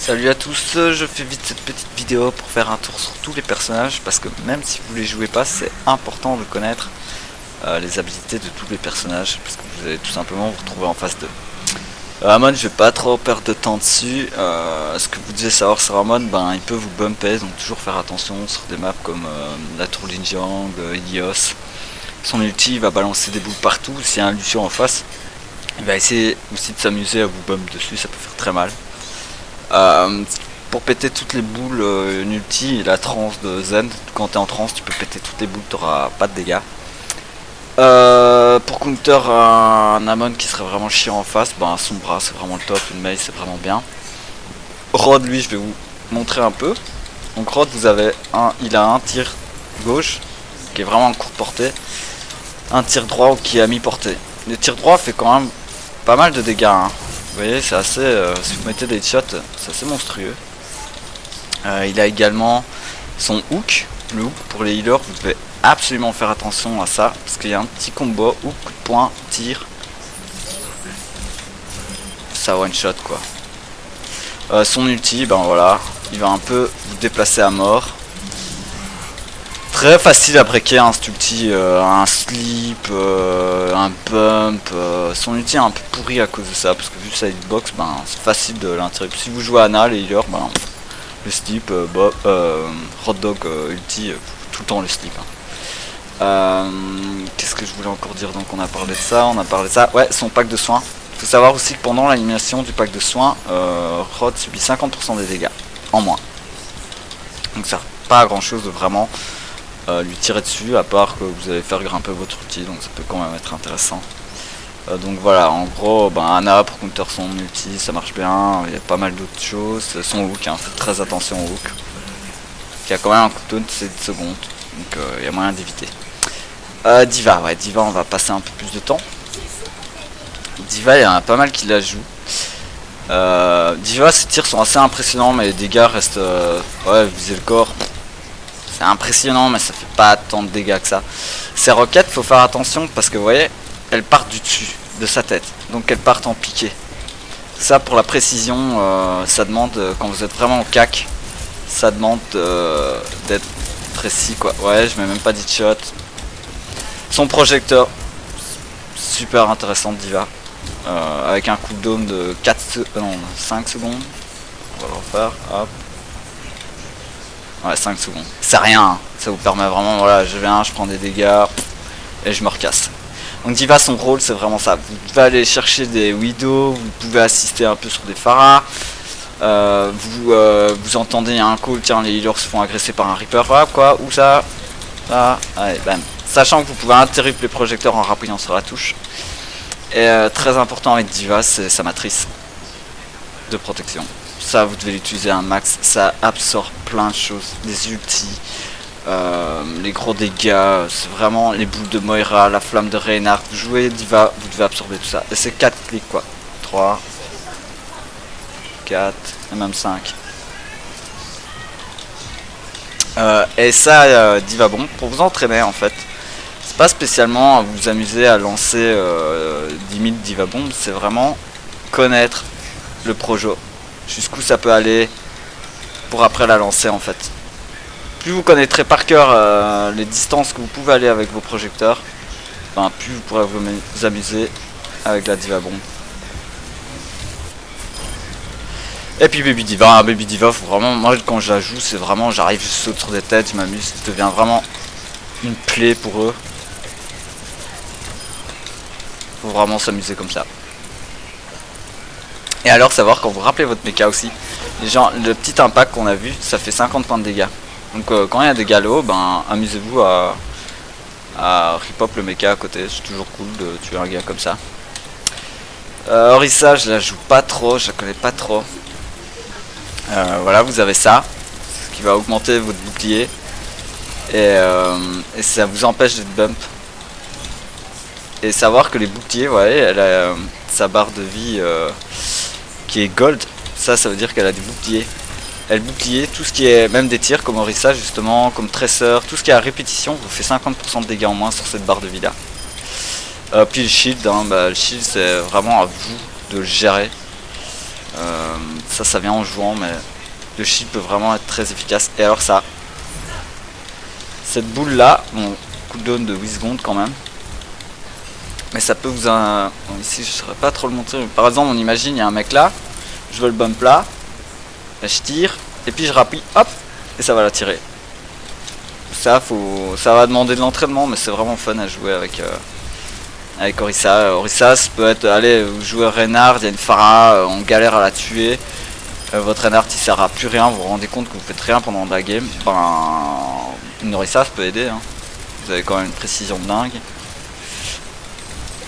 Salut à tous, je fais vite cette petite vidéo pour faire un tour sur tous les personnages parce que même si vous les jouez pas, c'est important de connaître les habilités de tous les personnages parce que vous allez tout simplement vous retrouver en face d'eux. Amon, je vais pas trop perdre de temps dessus. Ce que vous devez savoir sur Amon, ben il peut vous bumper, donc toujours faire attention sur des maps comme la tour Linjiang, Ilios. Son ulti il va balancer des boules partout, s'il y a un Lucio en face, il va essayer aussi de s'amuser à vous bump dessus, ça peut faire très mal. Pour péter toutes les boules, une ulti, la transe de Zen, quand t'es en transe tu peux péter toutes les boules, t'auras pas de dégâts. Pour counter un Amon qui serait vraiment chiant en face, ben son bras c'est vraiment le top, une Mei c'est vraiment bien. Rod lui je vais vous montrer un peu. Donc Rod il a un tir gauche qui est vraiment en courte portée, un tir droit qui est à mi-portée. Le tir droit fait quand même pas mal de dégâts hein. Vous voyez, c'est assez, si vous mettez des headshots, c'est assez monstrueux. Il a également son hook, le hook pour les healers, vous devez absolument faire attention à ça, parce qu'il y a un petit combo, hook, coup de poing, tir, ça one shot quoi. Son ulti, ben voilà, il va un peu vous déplacer à mort. Très facile à breaker hein, cet ulti, un slip, un bump, son ulti est un peu pourri à cause de ça, parce que vu sa hitbox, ben, c'est facile de l'interrompre. Si vous jouez à Ana, les healers, ben, le slip, hot dog ulti, tout le temps le slip. Hein. Qu'est-ce que je voulais encore dire, donc on a parlé de ça, ouais, son pack de soins. Il faut savoir aussi que pendant l'animation du pack de soins, Rod subit 50% des dégâts, en moins. Donc ça sert pas à grand chose de vraiment lui tirer dessus, à part que vous allez faire grimper votre ulti, donc ça peut quand même être intéressant. Donc voilà, en gros, ben, Ana pour counter son ulti, ça marche bien, il y a pas mal d'autres choses. Son hook, hein, faites très attention au hook, qui a quand même un cooldown de 7 secondes, donc il y a moyen d'éviter. Diva, ouais, Diva, on va passer un peu plus de temps. Diva, il y en a pas mal qui la jouent. Diva, ses tirs sont assez impressionnants, mais les dégâts restent. Ouais, viser le corps. C'est impressionnant, mais ça fait pas tant de dégâts que ça. Ces roquettes, faut faire attention parce que vous voyez, elles partent du dessus de sa tête, donc elles partent en piqué. Ça, pour la précision, ça demande, quand vous êtes vraiment au cac, ça demande d'être précis quoi. Ouais, je mets même pas d'hitshot. Son projecteur, super intéressant de Diva, avec un cooldown de 5 secondes. On va le refaire, hop. Ouais, 5 secondes. C'est rien, hein. Ça vous permet vraiment, voilà, je viens, je prends des dégâts, et je me recasse. Donc Diva, son rôle, c'est vraiment ça. Vous pouvez aller chercher des Widow, vous pouvez assister un peu sur des Pharah. Vous entendez, il y a un call, tiens, les healers se font agresser par un Reaper, hop, quoi, où ça. Là, allez, bam. Sachant que vous pouvez interrompre les projecteurs en rappuyant sur la touche. Et très important avec Diva, c'est sa matrice de protection. Ça, vous devez l'utiliser un max, ça absorbe plein de choses, les ultis, les gros dégâts, c'est vraiment les boules de Moira, la flamme de Reinhardt. Vous jouez Diva, vous devez absorber tout ça. Et c'est 4 clics quoi. 3, 4, et même 5. Et ça, Diva bon, pour vous entraîner en fait. C'est pas spécialement à vous amuser à lancer 10 000 Diva bombes, c'est vraiment connaître le projo. Jusqu'où ça peut aller pour après la lancer en fait. Plus vous connaîtrez par cœur les distances que vous pouvez aller avec vos projecteurs, ben, plus vous pourrez vous amuser avec la Diva bombe. Et puis Baby Diva, faut vraiment, moi quand je la joue c'est vraiment, j'arrive, je saute sur des têtes, je m'amuse, ça devient vraiment une plaie pour eux. Faut vraiment s'amuser comme ça. Et alors savoir quand vous rappelez votre mecha aussi, les gens, le petit impact qu'on a vu, ça fait 50 points de dégâts. Donc quand il y a des galops, ben amusez-vous à rip-hop le mecha à côté, c'est toujours cool de tuer un gars comme ça. Orisa, je la joue pas trop, je la connais pas trop. Voilà, vous avez ça, ce qui va augmenter votre bouclier. Et ça vous empêche d'être bump. Et savoir que les boucliers, vous voyez, elle a sa barre de vie qui est gold, ça veut dire qu'elle a du bouclier. Elle bouclier, tout ce qui est, même des tirs comme Orisa justement, comme Tracer, tout ce qui est à répétition vous fait 50% de dégâts en moins sur cette barre de vie là. Puis le shield, hein, le shield c'est vraiment à vous de le gérer. Ça vient en jouant, mais le shield peut vraiment être très efficace. Et alors ça, cette boule là, bon, cooldown de 8 secondes quand même. Mais ça peut vous... Bon, ici je ne saurais pas trop le montrer. Par exemple on imagine il y a un mec là, je veux le bump là, je tire, et puis je rappuie, hop, et ça va la tirer. Ça va demander de l'entraînement, mais c'est vraiment fun à jouer avec Orisa. Orisa ça peut être, allez, vous jouez Reinhardt, il y a une Pharah, on galère à la tuer. Votre Reinhardt il sert à plus rien, vous vous rendez compte que vous faites rien pendant la game. Ben, une Orisa ça peut aider, hein. Vous avez quand même une précision dingue.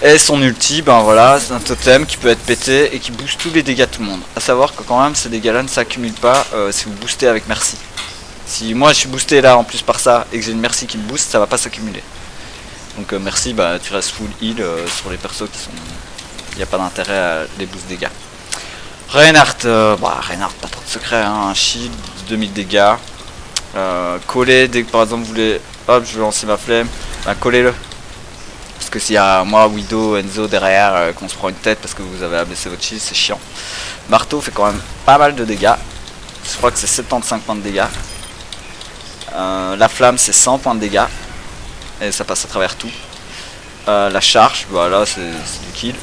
Et son ulti, ben voilà, c'est un totem qui peut être pété et qui booste tous les dégâts de tout le monde. A savoir que quand même ces dégâts là ne s'accumulent pas si vous boostez avec Merci. Si moi je suis boosté là en plus par ça et que j'ai une Merci qui me booste, ça va pas s'accumuler. Donc Merci, bah tu restes full heal sur les persos qui sont... Il n'y a pas d'intérêt à les boost dégâts. Reinhardt, Reinhardt pas trop de secret, hein, un shield, 2000 dégâts. Coller dès que par exemple vous voulez... Hop, je vais lancer ma flemme, bah collez-le. Parce que s'il y a moi, Widow, Enzo derrière, qu'on se prend une tête parce que vous avez abaissé votre shield, c'est chiant. Marteau fait quand même pas mal de dégâts. Je crois que c'est 75 points de dégâts. La flamme c'est 100 points de dégâts. Et ça passe à travers tout. La charge, voilà, c'est du kill.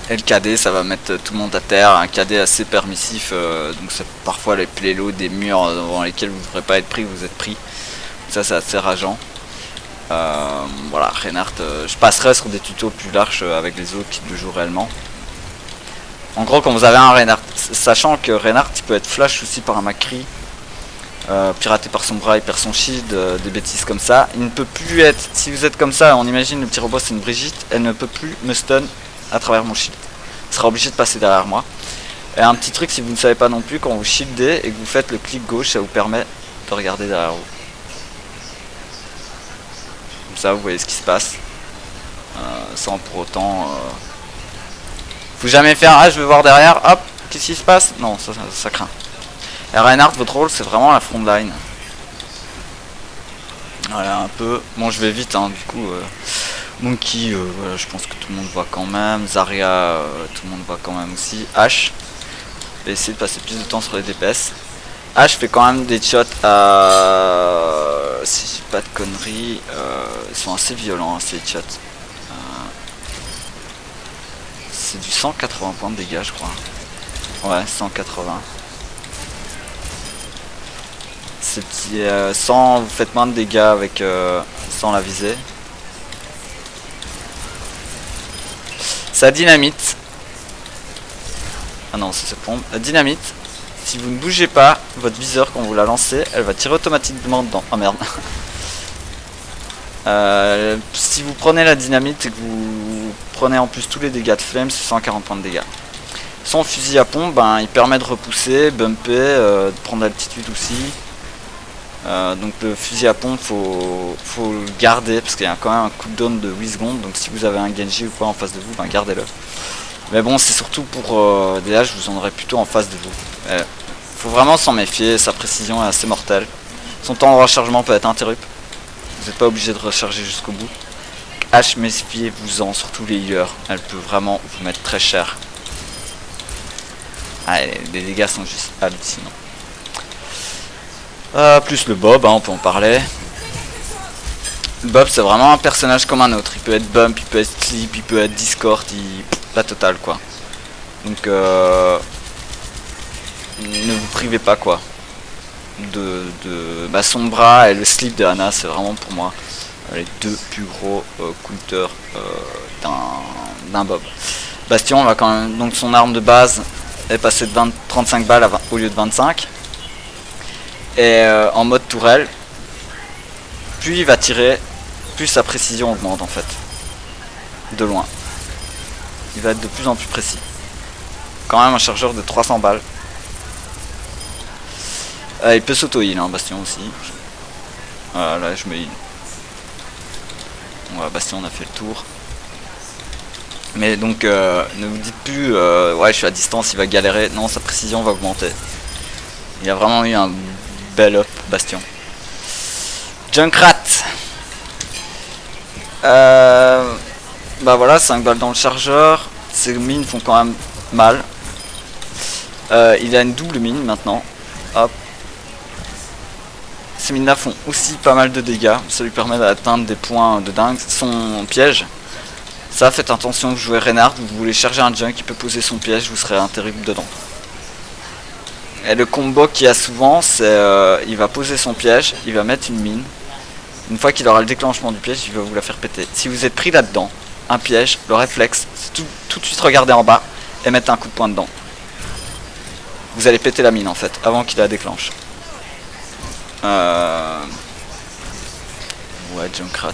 Et le KD, ça va mettre tout le monde à terre. Un KD assez permissif. Donc c'est parfois les playloads des murs devant lesquels vous ne devrez pas être pris, vous êtes pris. Ça c'est assez rageant. Voilà, Reinhardt, je passerai sur des tutos plus larges avec les autres qui le jouent réellement. En gros, quand vous avez un Reinhardt, sachant que Reinhardt il peut être flash aussi par un Macri, piraté par son bras, il perd son shield, des bêtises comme ça. Il ne peut plus être, si vous êtes comme ça, on imagine le petit robot c'est une Brigitte, elle ne peut plus me stun à travers mon shield. Il sera obligé de passer derrière moi. Et un petit truc si vous ne savez pas non plus, quand vous shieldez et que vous faites le clic gauche, ça vous permet de regarder derrière vous. Ça vous voyez ce qui se passe sans pour autant faut jamais faire ah je vais voir derrière, hop, qu'est-ce qui se passe, non ça craint. Et Reinhardt, votre rôle c'est vraiment la front line, voilà un peu, bon je vais vite hein, du coup Monkey voilà, je pense que tout le monde voit quand même, Zarya tout le monde voit quand même aussi, H je vais essayer de passer plus de temps sur les DPS. H fait quand même des shots à... Si je dis pas de conneries, ils sont assez violents hein, ces shots. C'est du 180 points de dégâts je crois. Ouais, 180. Sans vous faites moins de dégâts avec sans la visée. Ça dynamite. Ah non, c'est pompe. La dynamite. Si vous ne bougez pas, votre viseur quand vous la lancez, elle va tirer automatiquement dedans. Oh merde. Si vous prenez la dynamite et que vous prenez en plus tous les dégâts de flemme, c'est 140 points de dégâts. Son fusil à pompe, ben, il permet de repousser, bumper, de prendre l'altitude aussi. Donc le fusil à pompe, faut le garder parce qu'il y a quand même un cooldown de 8 secondes. Donc si vous avez un Genji ou quoi en face de vous, ben, gardez-le. Mais bon, c'est surtout pour des je vous en aurai plutôt en face de vous. Faut vraiment s'en méfier, sa précision est assez mortelle. Son temps de rechargement peut être interrompu. Vous n'êtes pas obligé de recharger jusqu'au bout. H, méfiez-vous-en, surtout les healers. Elle peut vraiment vous mettre très cher. Ah, les dégâts sont juste hallucinants. Plus le Bob, hein, on peut en parler. Le Bob, c'est vraiment un personnage comme un autre. Il peut être bump, il peut être sleep, il peut être discord, la totale quoi. Donc ne vous privez pas quoi de son bras et le slip de Ana, c'est vraiment pour moi les deux plus gros counters d'un Bob. Bastion va quand même, donc son arme de base est passée de 35 balles au lieu de 25. Et en mode tourelle, plus il va tirer, plus sa précision augmente en fait. De loin. Il va être de plus en plus précis. Quand même un chargeur de 300 balles. Il peut s'auto-heal, hein, Bastion aussi. Voilà, là je me heal. Ouais, Bastion on a fait le tour. Mais donc ne vous dites plus ouais je suis à distance, il va galérer. Non, sa précision va augmenter. Il a vraiment eu un bel up Bastion. Junkrat. Bah voilà, 5 balles dans le chargeur. Ces mines font quand même mal. Il a une double mine maintenant. Hop. Ces mines là font aussi pas mal de dégâts. Ça lui permet d'atteindre des points de dingue. Son piège. Ça, faites attention, vous jouez Reinhardt, vous voulez charger un junk qui peut poser son piège, vous serez un terrible dedans. Et le combo qu'il y a souvent, c'est il va poser son piège, il va mettre une mine. Une fois qu'il aura le déclenchement du piège, il va vous la faire péter. Si vous êtes pris là-dedans, un piège, le réflexe, c'est tout de suite regarder en bas et mettre un coup de poing dedans. Vous allez péter la mine en fait, avant qu'il la déclenche. Ouais, Junkrat,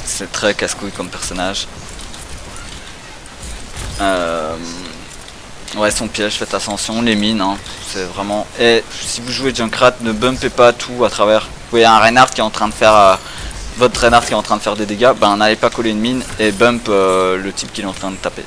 c'est très casse-couille comme personnage. Ouais, son piège, faites attention, les mines, hein, c'est vraiment... Et si vous jouez Junkrat, ne bumpez pas tout à travers. Vous voyez un Reinhardt qui est en train de faire... votre Reinhardt qui est en train de faire des dégâts, ben n'allez pas coller une mine et bump le type qui est en train de taper.